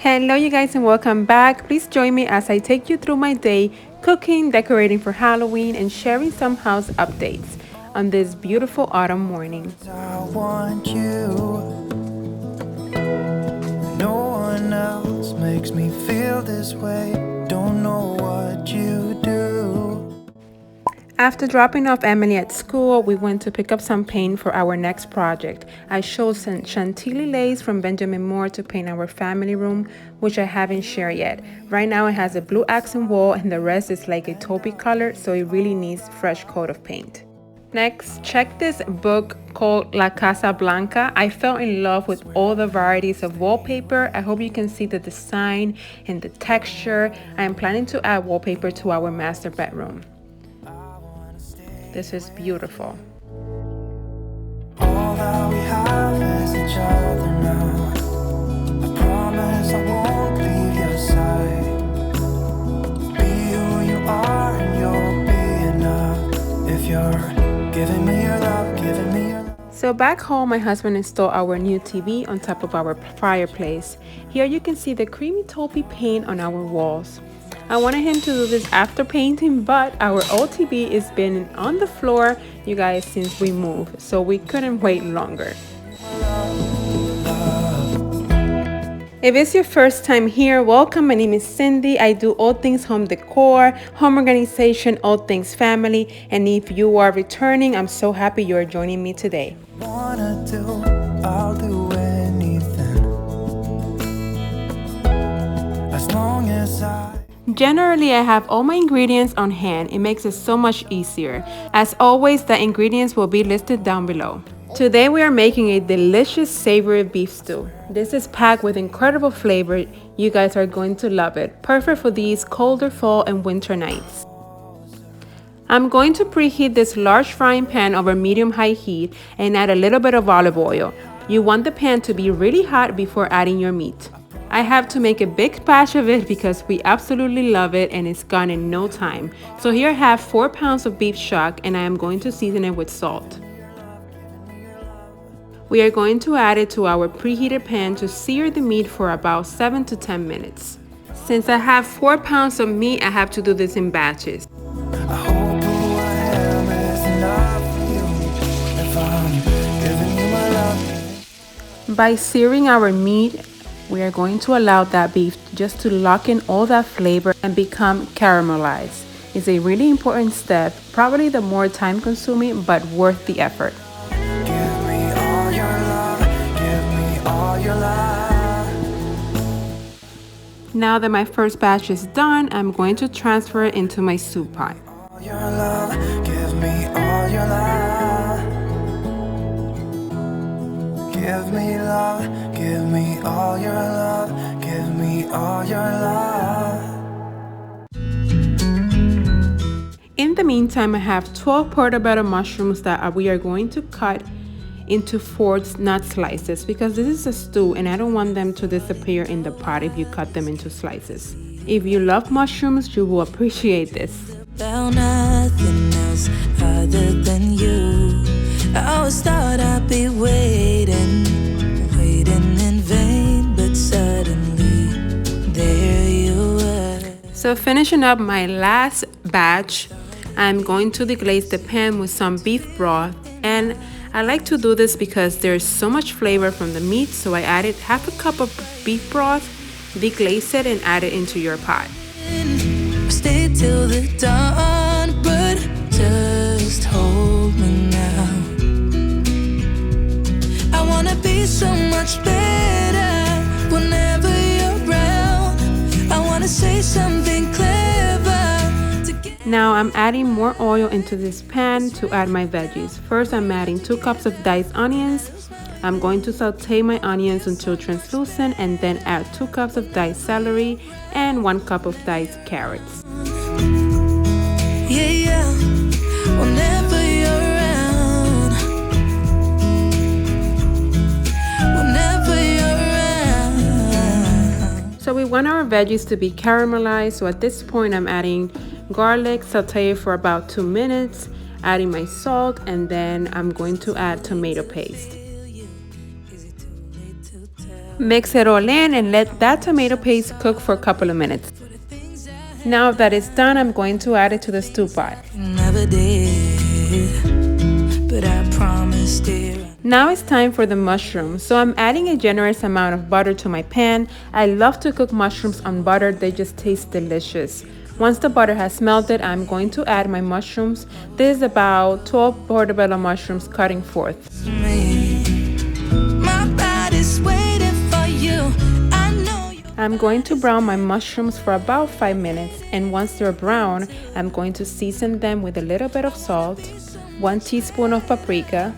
Hello you guys and welcome back. Please join me as I take you through my day cooking, decorating for Halloween, and sharing some house updates on this beautiful autumn morning. I want you. No one else makes me feel this way. Don't know what you do. After dropping off Emily at school, we went to pick up some paint for our next project. I chose some Chantilly lace from Benjamin Moore to paint our family room, which I haven't shared yet. Right now it has a blue accent wall and the rest is like a taupey color, so it really needs a fresh coat of paint. Next, check this book called La Casa Blanca. I fell in love with all the varieties of wallpaper. I hope you can see the design and the texture. I am planning to add wallpaper to our master bedroom. This is beautiful. All that we have is each other now. I promise I won't leave your side. Be who you are and you'll be enough. If you're giving me your love, giving me your love. So back home, my husband installed our new TV on top of our fireplace. Here you can see the creamy taupey paint on our walls. I wanted him to do this after painting, but our old TV has been on the floor, you guys, since we moved, so we couldn't wait longer. If it's your first time here, welcome. My name is Cindy. I do all things home decor, home organization, all things family. And if you are returning, I'm so happy you're joining me today. Wanna do, I'll do anything. As long as Generally, I have all my ingredients on hand. It makes it so much easier. As always, the ingredients will be listed down below. Today we are making a delicious savory beef stew. This is packed with incredible flavor. You guys are going to love it. Perfect for these colder fall and winter nights. I'm going to preheat this large frying pan over medium-high heat and add a little bit of olive oil. You want the pan to be really hot before adding your meat. I have to make a big batch of it because we absolutely love it and it's gone in no time. So here I have 4 pounds of beef stock and I am going to season it with salt. We are going to add it to our preheated pan to sear the meat for about 7 to 10 minutes. Since I have 4 pounds of meat, I have to do this in batches. I hope who I am is enough for you. If I'm giving you my love. By searing our meat, we are going to allow that beef just to lock in all that flavor and become caramelized. It's a really important step, probably the more time consuming, but worth the effort. Give me all your love, give me all your love. Now that my first batch is done, I'm going to transfer it into my soup pot. All your love, give me all your love. Give me love, give me all your love, give me all your love. In the meantime, I have 12 portobella mushrooms that we are going to cut into fourths, not slices, because this is a stew and I don't want them to disappear in the pot if you cut them into slices. If you love mushrooms, you will appreciate this. Found nothing else other than you. I always thought I'd be waiting in vain, but suddenly there you were. So finishing up my last batch, I'm going to deglaze the pan with some beef broth, and I like to do this because there's so much flavor from the meat, so I added half a cup of beef broth, deglaze it and add it into your pot. Stay till the dawn, but just hold me now. I wanna be so much better whenever you're around. I wanna say something clever to get. Now I'm adding more oil into this pan to add my veggies. First I'm adding 2 cups of diced onions. I'm going to saute my onions until translucent and then add 2 cups of diced celery and 1 cup of diced carrots. Yeah, whenever you're around. Whenever you're around. So we want our veggies to be caramelized, so at this point I'm adding garlic, saute for about 2 minutes, adding my salt, and then I'm going to add tomato paste. Mix it all in and let that tomato paste cook for a couple of minutes. Now that it's done, I'm going to add it to the stew pot. Never did, but I promised it. Now it's time for the mushrooms. So I'm adding a generous amount of butter to my pan. I love to cook mushrooms on butter. They just taste delicious. Once the butter has melted, I'm going to add my mushrooms. This is about 12 portobella mushrooms cut in fourths. My body's waiting for you. I know you. I'm going to brown my mushrooms for about 5 minutes, and once they're brown, I'm going to season them with a little bit of salt, 1 teaspoon of paprika,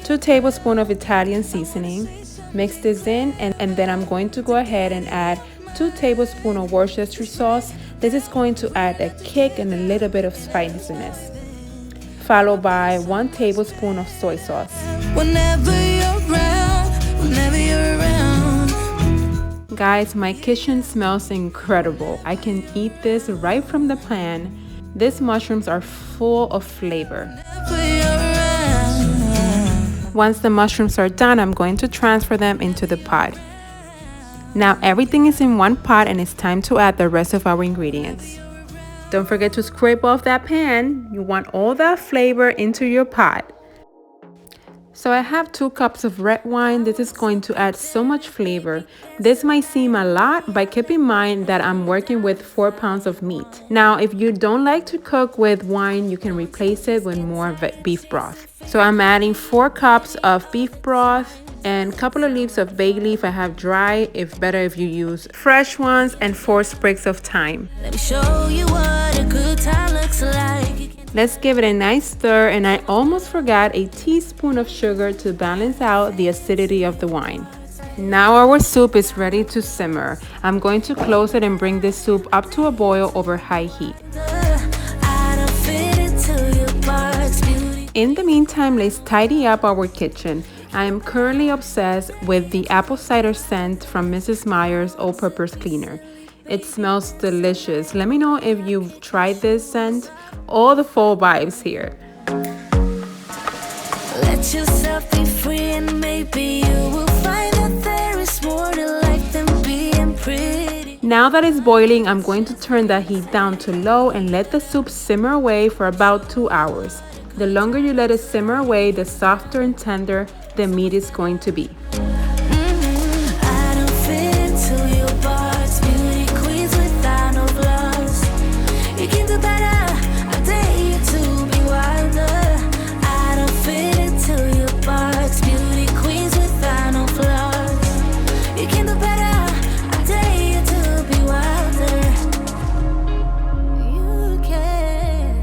2 tablespoons of Italian seasoning. Mix this in, and then I'm going to go ahead and add 2 tablespoons of Worcester sauce. This is going to add a kick and a little bit of spiciness, followed by 1 tablespoon of soy sauce. Whenever you're around, whenever you're around. Guys, my kitchen smells incredible. I can eat this right from the pan. These mushrooms are full of flavor. Whenever you're around. Once the mushrooms are done, I'm going to transfer them into the pot. Now everything is in one pot and it's time to add the rest of our ingredients. Don't forget to scrape off that pan. You want all that flavor into your pot. So I have 2 cups of red wine. This is going to add so much flavor. This might seem a lot, but keep in mind that I'm working with 4 pounds of meat. Now, if you don't like to cook with wine, you can replace it with more beef broth. So I'm adding 4 cups of beef broth and a couple of leaves of bay leaf. I have dry, if better if you use fresh ones, and 4 sprigs of thyme. Let me show you what a good time looks like. Let's give it a nice stir, and I almost forgot a teaspoon of sugar to balance out the acidity of the wine. Now our soup is ready to simmer. I'm going to close it and bring this soup up to a boil over high heat. I don't fit into your box, beauty. In the meantime, let's tidy up our kitchen. I am currently obsessed with the apple cider scent from Mrs. Meyer's all-purpose cleaner. It smells delicious. Let me know if you've tried this scent. All the fall vibes here. Let yourself be free and maybe you will find that there is more to life than being pretty. Now that it's boiling, I'm going to turn the heat down to low and let the soup simmer away for about 2 hours. The longer you let it simmer away, the softer and tender the meat is going to be. I don't fit into your box, beauty queens without no flaws. You can do better, I dare you to be wilder. I don't fit into your box, beauty queens without no flaws. You can do better, I dare you to be wilder. You can.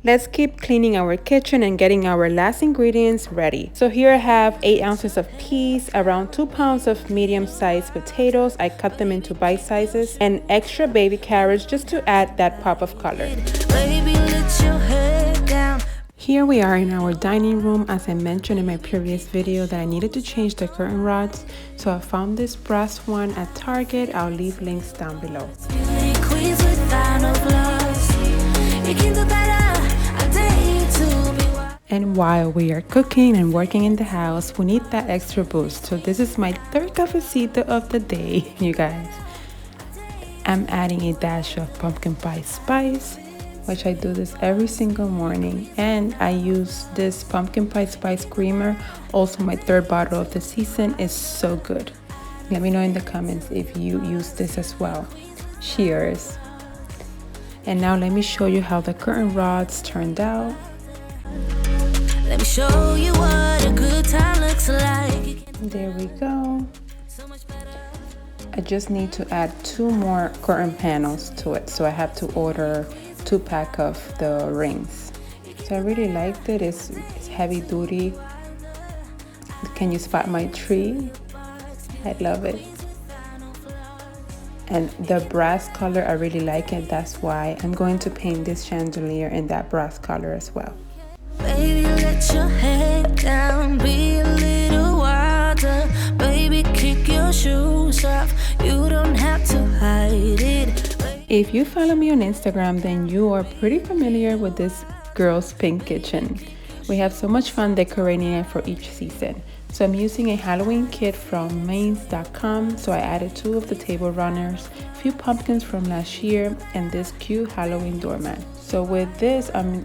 Let's keep cleaning our kitchen and getting our last ingredients ready. So here I have 8 ounces of peas, around 2 pounds of medium-sized potatoes. I cut them into bite sizes, and extra baby carrots just to add that pop of color. Baby, let your head down. Here we are in our dining room. As I mentioned in my previous video that I needed to change the curtain rods, so I found this brass one at Target. I'll leave links down below. Beauty queens without no flaws. You can do better. I dare you to be wild. And while we are cooking and working in the house, we need that extra boost. So this is my 3rd cafecito of the day, you guys. I'm adding a dash of pumpkin pie spice, which I do this every single morning. And I use this pumpkin pie spice creamer. Also, my 3rd bottle of the season is so good. Let me know in the comments if you use this as well. Cheers. And now let me show you how the curtain rods turned out. Let me show you what a good time looks like. There we go. I just need to add 2 more curtain panels to it, so I have to order 2 pack of the rings. So I really liked it. It's heavy duty. Can you spot my tree? I love it. And the brass color, I really like it. That's why I'm going to paint this chandelier in that brass color as well. Baby, let your head down, be a little wilder. Baby, kick your shoes off, you don't have to hide it. If you follow me on Instagram, then you are pretty familiar with this girl's pink kitchen. We have so much fun decorating it for each season. So I'm using a Halloween kit from minced.com. So I added 2 of the table runners, a few pumpkins from last year, and this cute Halloween doormat. So with this, I'm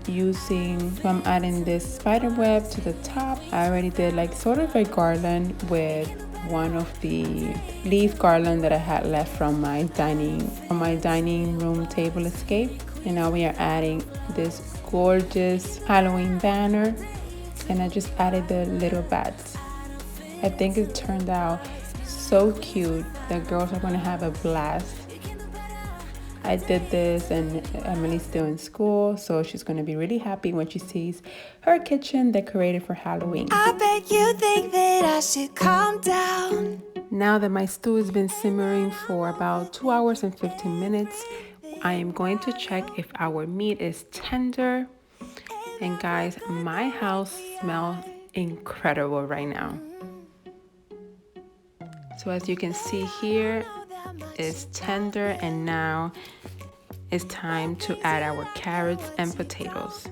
adding this spider web to the top. I already did like sort of a garland with one of the leaf garland that I had left from my dining room table escape. And now we are adding this gorgeous Halloween banner, and I just added the little bats. I think it turned out so cute. The girls are going to have a blast. I did this, and Emily's still in school, so she's going to be really happy when she sees her kitchen decorated for Halloween. I bet you think that I should calm down. Now that my stew has been simmering for about 2 hours and 15 minutes, I am going to check if our meat is tender. And guys, my house smells incredible right now. So as you can see here, it's tender, and now it's time to add our carrots and potatoes.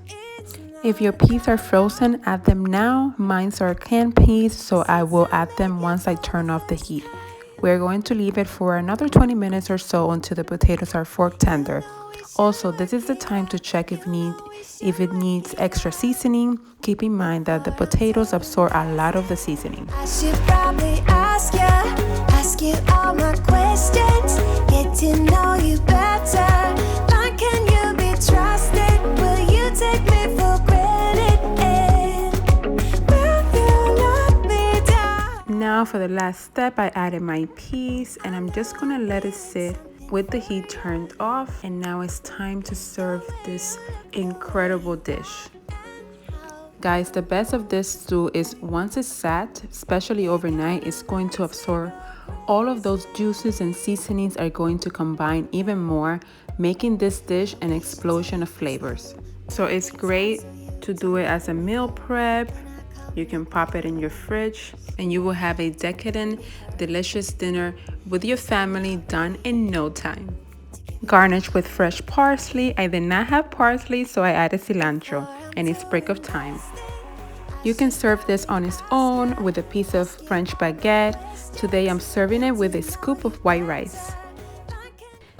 If your peas are frozen, add them now. Mine are canned peas, so I will add them once I turn off the heat. We're going to leave it for another 20 minutes or so until the potatoes are fork tender. Also, this is the time to check if it needs extra seasoning. Keep in mind that the potatoes absorb a lot of the seasoning. I should probably ask you all my questions, get to know you better. Like, can you be trusted? Will you take me for granted? Will you let me down? Now for the last step, I added my peas, and I'm just gonna let it sit with the heat turned off. And now it's time to serve this incredible dish. Guys, the best of this stew is once it's sat, especially overnight, it's going to absorb all of those juices, and seasonings are going to combine even more, making this dish an explosion of flavors. So it's great to do it as a meal prep. You can pop it in your fridge, and you will have a decadent, delicious dinner with your family done in no time. Garnish with fresh parsley. I did not have parsley, so I added cilantro and a sprig of thyme. You can serve this on its own with a piece of French baguette. Today I'm serving it with a scoop of white rice.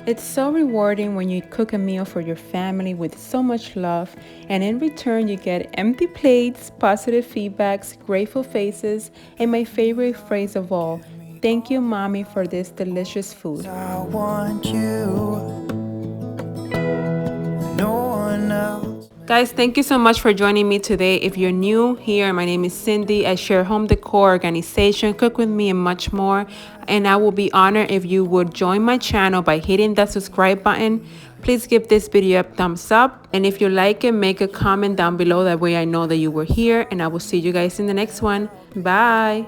It's so rewarding when you cook a meal for your family with so much love, and in return you get empty plates, positive feedbacks, grateful faces, and my favorite phrase of all, thank you, Mommy, for this delicious food. I want you. No one else. Guys, thank you so much for joining me today. If you're new here, my name is Cindy. I share home decor, organization, cook with me, and much more. And I will be honored if you would join my channel by hitting that subscribe button. Please give this video a thumbs up. And if you like it, make a comment down below. That way I know that you were here. And I will see you guys in the next one. Bye.